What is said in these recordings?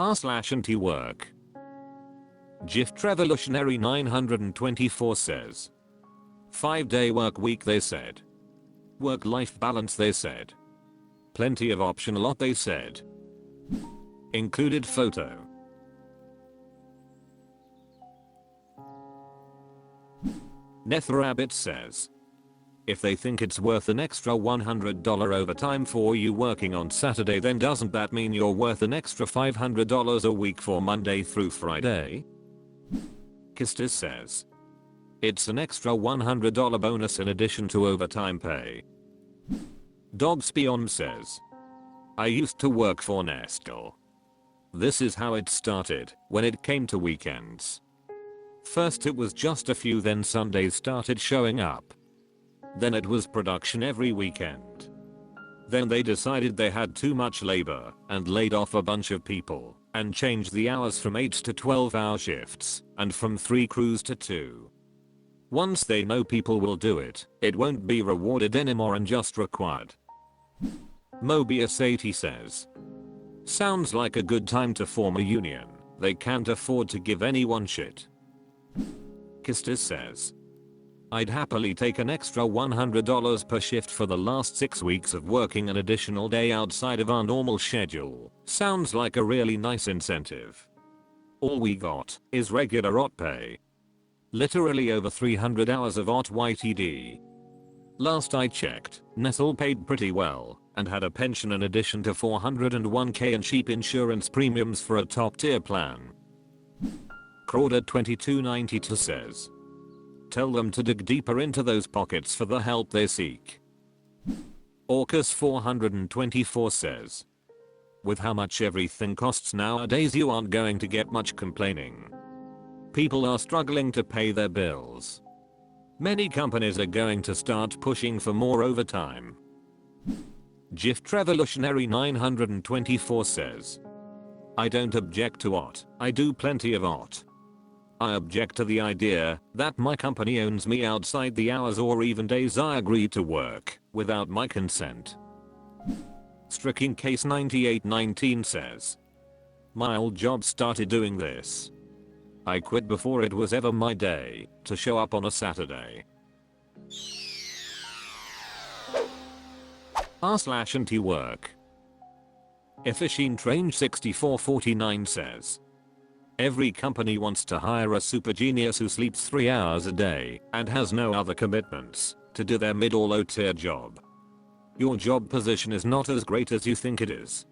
r/antiwork. GIF Revolutionary 924 says. 5-day work week they said. Work-life balance they said. Plenty of option lot they said. Included photo. Nethrabbit says. If they think it's worth an extra $100 overtime for you working on Saturday, then doesn't that mean you're worth an extra $500 a week for Monday through Friday? Kistis says. It's an extra $100 bonus in addition to overtime pay. Dogspion says. I used to work for Nestle. This is how it started when it came to weekends. First it was just a few, then Sundays started showing up. Then it was production every weekend. Then they decided they had too much labor and laid off a bunch of people and changed the hours from 8 to 12-hour shifts and from 3 crews to 2. Once they know people will do it, it won't be rewarded anymore and just required. Mobius80 says. Sounds like a good time to form a union. They can't afford to give anyone shit. Kistis says. I'd happily take an extra $100 per shift for the last 6 weeks of working an additional day outside of our normal schedule. Sounds like a really nice incentive. All we got is regular OT pay. Literally over 300 hours of OT YTD. Last I checked, Nestle paid pretty well and had a pension in addition to 401k and cheap insurance premiums for a top tier plan. Crawdad2292 says. Tell them to dig deeper into those pockets for the help they seek. Orcus424 says. With how much everything costs nowadays, you aren't going to get much complaining. People are struggling to pay their bills. Many companies are going to start pushing for more overtime. GIF Revolutionary 924 says. I don't object to OT. I do plenty of OT. I object to the idea that my company owns me outside the hours or even days I agreed to work without my consent. Striking Case 9819 says. My old job started doing this. I quit before it was ever my day to show up on a Saturday. r/antiwork. Efficient Range 6449 says. Every company wants to hire a super genius who sleeps 3 hours a day and has no other commitments to do their mid or low tier job. Your job position is not as great as you think it is.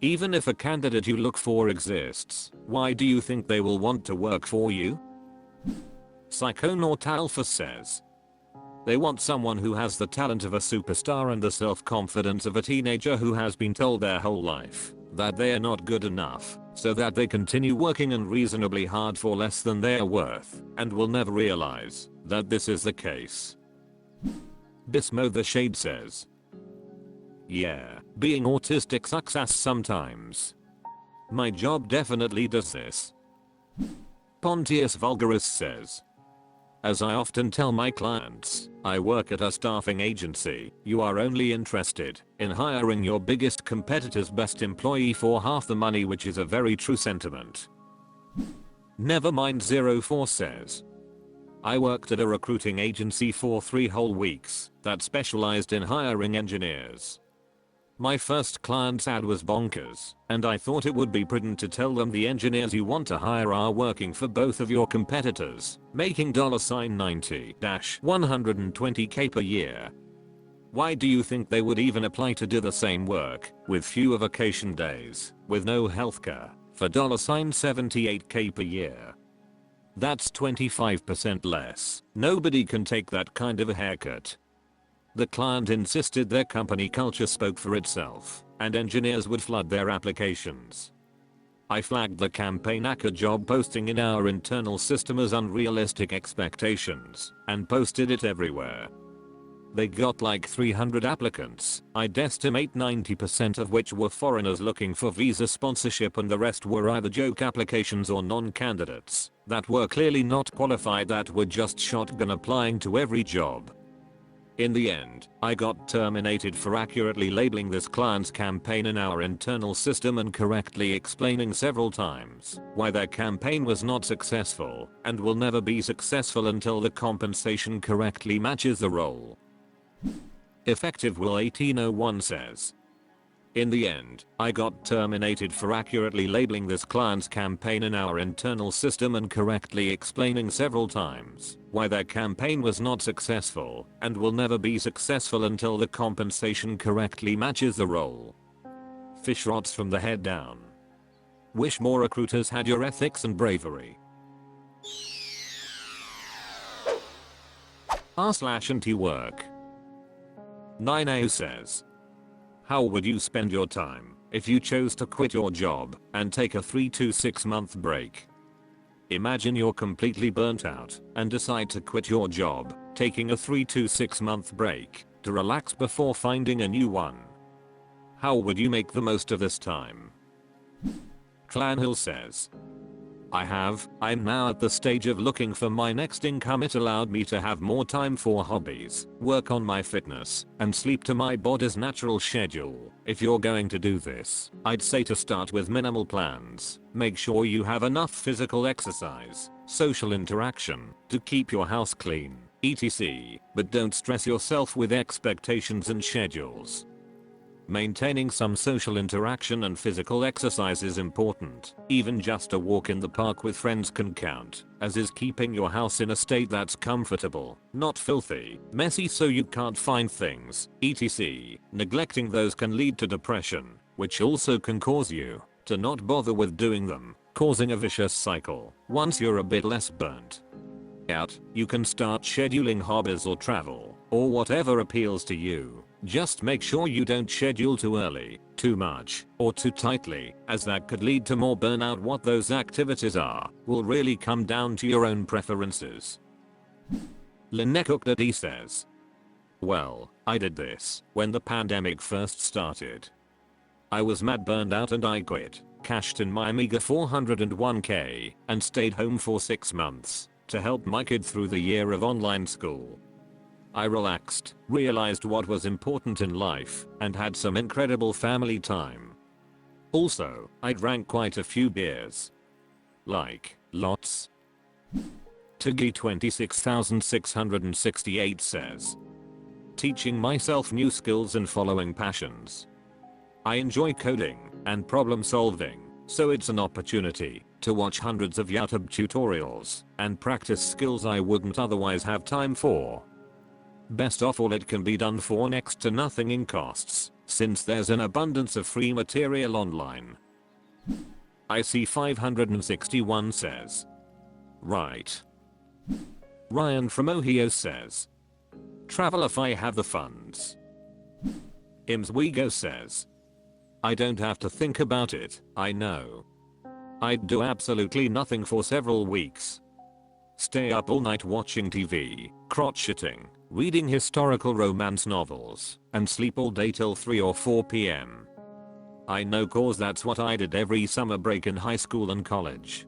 Even if a candidate you look for exists, why do you think they will want to work for you? Psychonaut Alpha says. They want someone who has the talent of a superstar and the self-confidence of a teenager who has been told their whole life that they are not good enough, so that they continue working unreasonably hard for less than they are worth and will never realize that this is the case. Bismo the Shade says. Yeah, being autistic sucks ass sometimes. My job definitely does this. Pontius Vulgaris says. As I often tell my clients, I work at a staffing agency. You are only interested in hiring your biggest competitor's best employee for half the money, which is a very true sentiment. Nevermind04 says. I worked at a recruiting agency for 3 whole weeks that specialized in hiring engineers. My first client's ad was bonkers, and I thought it would be prudent to tell them the engineers you want to hire are working for both of your competitors, making $90-120k per year. Why do you think they would even apply to do the same work, with fewer vacation days, with no healthcare, for $78k per year? That's 25% less. Nobody can take that kind of a haircut. The client insisted their company culture spoke for itself, and engineers would flood their applications. I flagged the Campaignacker job posting in our internal system as unrealistic expectations, and posted it everywhere. They got like 300 applicants. I'd estimate 90% of which were foreigners looking for visa sponsorship, and the rest were either joke applications or non-candidates that were clearly not qualified, that were just shotgun applying to every job. In the end, I got terminated for accurately labeling this client's campaign in our internal system and correctly explaining several times why their campaign was not successful and will never be successful until the compensation correctly matches the role. Effective Will 1801 says, in the end, I got terminated for accurately labeling this client's campaign in our internal system and correctly explaining several times why their campaign was not successful and will never be successful until the compensation correctly matches the role. Fish rots from the head down. Wish more recruiters had your ethics and bravery. r/antiwork. 9A says, how would you spend your time if you chose to quit your job and take a 3 to 6 month break? Imagine you're completely burnt out and decide to quit your job, taking a 3 to 6 month break to relax before finding a new one. How would you make the most of this time? Clanhill says, I'm now at the stage of looking for my next income. It allowed me to have more time for hobbies, work on my fitness, and sleep to my body's natural schedule. If you're going to do this, I'd say to start with minimal plans. Make sure you have enough physical exercise, social interaction, to keep your house clean, etc. But don't stress yourself with expectations and schedules. Maintaining some social interaction and physical exercise is important. Even just a walk in the park with friends can count, as is keeping your house in a state that's comfortable, not filthy, messy so you can't find things, etc. Neglecting those can lead to depression, which also can cause you to not bother with doing them, causing a vicious cycle. Once you're a bit less burnt out, you can start scheduling hobbies or travel, or whatever appeals to you. Just make sure you don't schedule too early, too much, or too tightly, as that could lead to more burnout. What those activities are will really come down to your own preferences. Linnekukdadi says, well, I did this when the pandemic first started. I was mad burned out and I quit, cashed in my meager 401k, and stayed home for 6 months to help my kid through the year of online school. I relaxed, realized what was important in life, and had some incredible family time. Also, I drank quite a few beers. Like, lots. Tuggy 26668 says, teaching myself new skills and following passions. I enjoy coding and problem solving, so it's an opportunity to watch hundreds of YouTube tutorials and practice skills I wouldn't otherwise have time for. Best of all, it can be done for next to nothing in costs, since there's an abundance of free material online. IC561 says, right. Ryan from Ohio says, travel if I have the funds. Imswego says, I don't have to think about it, I know. I'd do absolutely nothing for several weeks. Stay up all night watching TV, crotch-shitting, reading historical romance novels, and sleep all day till 3 or 4 p.m. I know, cause that's what I did every summer break in high school and college.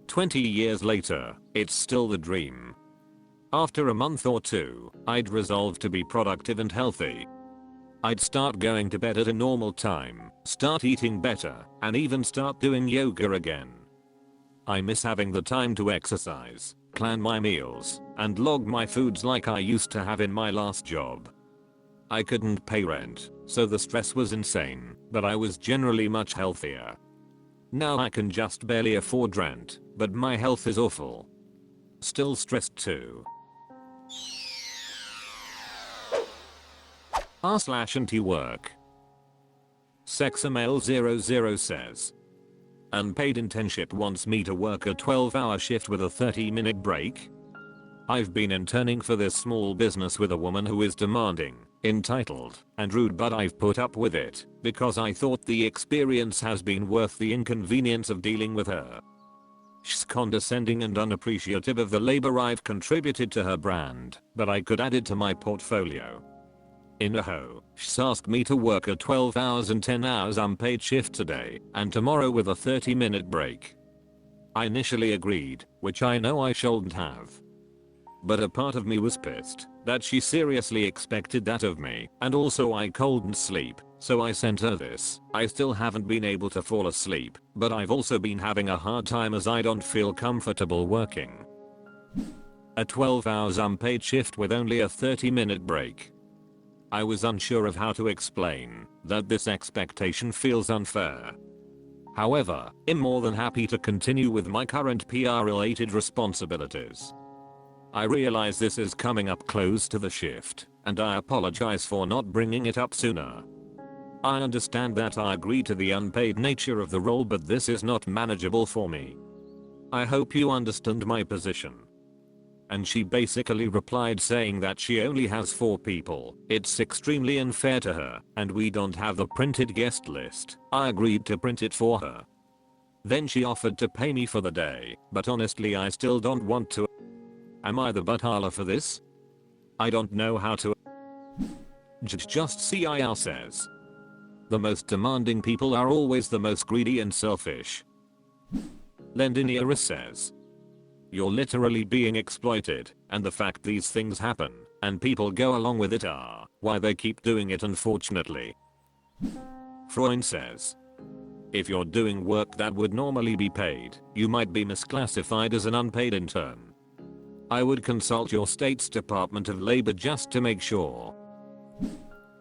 20 years later, it's still the dream. After a month or two, I'd resolve to be productive and healthy. I'd start going to bed at a normal time, start eating better, and even start doing yoga again. I miss having the time to exercise, plan my meals, and log my foods like I used to have in my last job. I couldn't pay rent, so the stress was insane, but I was generally much healthier. Now I can just barely afford rent, but my health is awful. Still stressed too. r/antiwork. Sexamail00 says, Unpaid internship wants me to work a 12-hour shift with a 30-minute break. I've been interning for this small business with a woman who is demanding, entitled, and rude, but I've put up with it because I thought the experience has been worth the inconvenience of dealing with her. She's condescending and unappreciative of the labor I've contributed to her brand, but I could add it to my portfolio. In Idaho, she's asked me to work a 12 hours and 10 hours unpaid shift today and tomorrow with a 30-minute break. I initially agreed, which I know I shouldn't have. But a part of me was pissed that she seriously expected that of me, and also I couldn't sleep, so I sent her this. I still haven't been able to fall asleep, but I've also been having a hard time as I don't feel comfortable working a 12 hours unpaid shift with only a 30-minute break. I was unsure of how to explain that this expectation feels unfair. However, I'm more than happy to continue with my current PR-related responsibilities. I realize this is coming up close to the shift, and I apologize for not bringing it up sooner. I understand that I agree to the unpaid nature of the role, but this is not manageable for me. I hope you understand my position. And she basically replied saying that she only has 4 people. It's extremely unfair to her, and we don't have the printed guest list. I agreed to print it for her. Then she offered to pay me for the day, but honestly I still don't want to. Am I the butthole for this? I don't know how to. Just CIL says. The most demanding people are always the most greedy and selfish. Lendiniaris says. You're literally being exploited, and the fact these things happen, and people go along with it are why they keep doing it, unfortunately. Freund says. If you're doing work that would normally be paid, you might be misclassified as an unpaid intern. I would consult your state's Department of Labor just to make sure.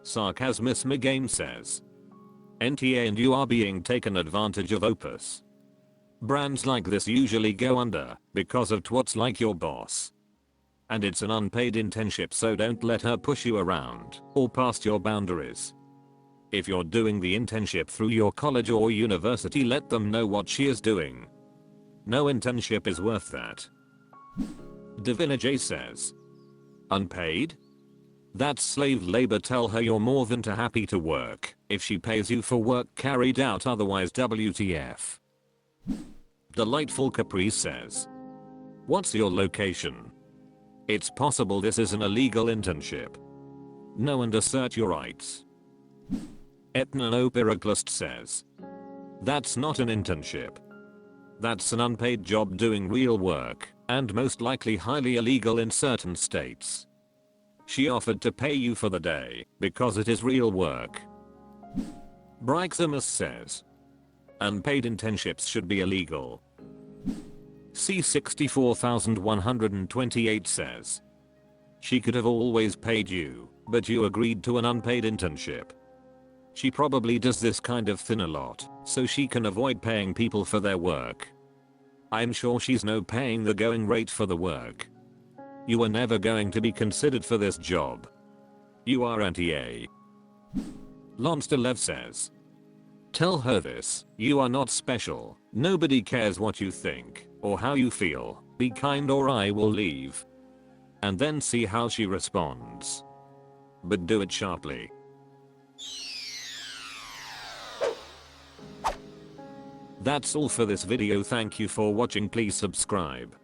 Sarcasmus Game says. NTA and you are being taken advantage of Opus. Brands like this usually go under because of twats like your boss. And it's an unpaid internship, so don't let her push you around or past your boundaries. If you're doing the internship through your college or university, let them know what she is doing. No internship is worth that. Divina J says. Unpaid? That's slave labor. Tell her you're more than too happy to work if she pays you for work carried out, otherwise WTF. Delightful Caprice says. What's your location? It's possible this is an illegal internship. Know and assert your rights. Ethnopyroclast says. That's not an internship. That's an unpaid job doing real work, and most likely highly illegal in certain states. She offered to pay you for the day because it is real work. Bryximus says. Unpaid internships should be illegal. C64128 says. She could have always paid you, but you agreed to an unpaid internship. She probably does this kind of thing a lot, so she can avoid paying people for their work. I'm sure she's no paying the going rate for the work. You are never going to be considered for this job. You are anti-A. Lonsterlev says. Tell her this, you are not special, nobody cares what you think, or how you feel, be kind or I will leave. And then see how she responds. But do it sharply. That's all for this video, thank you for watching, please subscribe.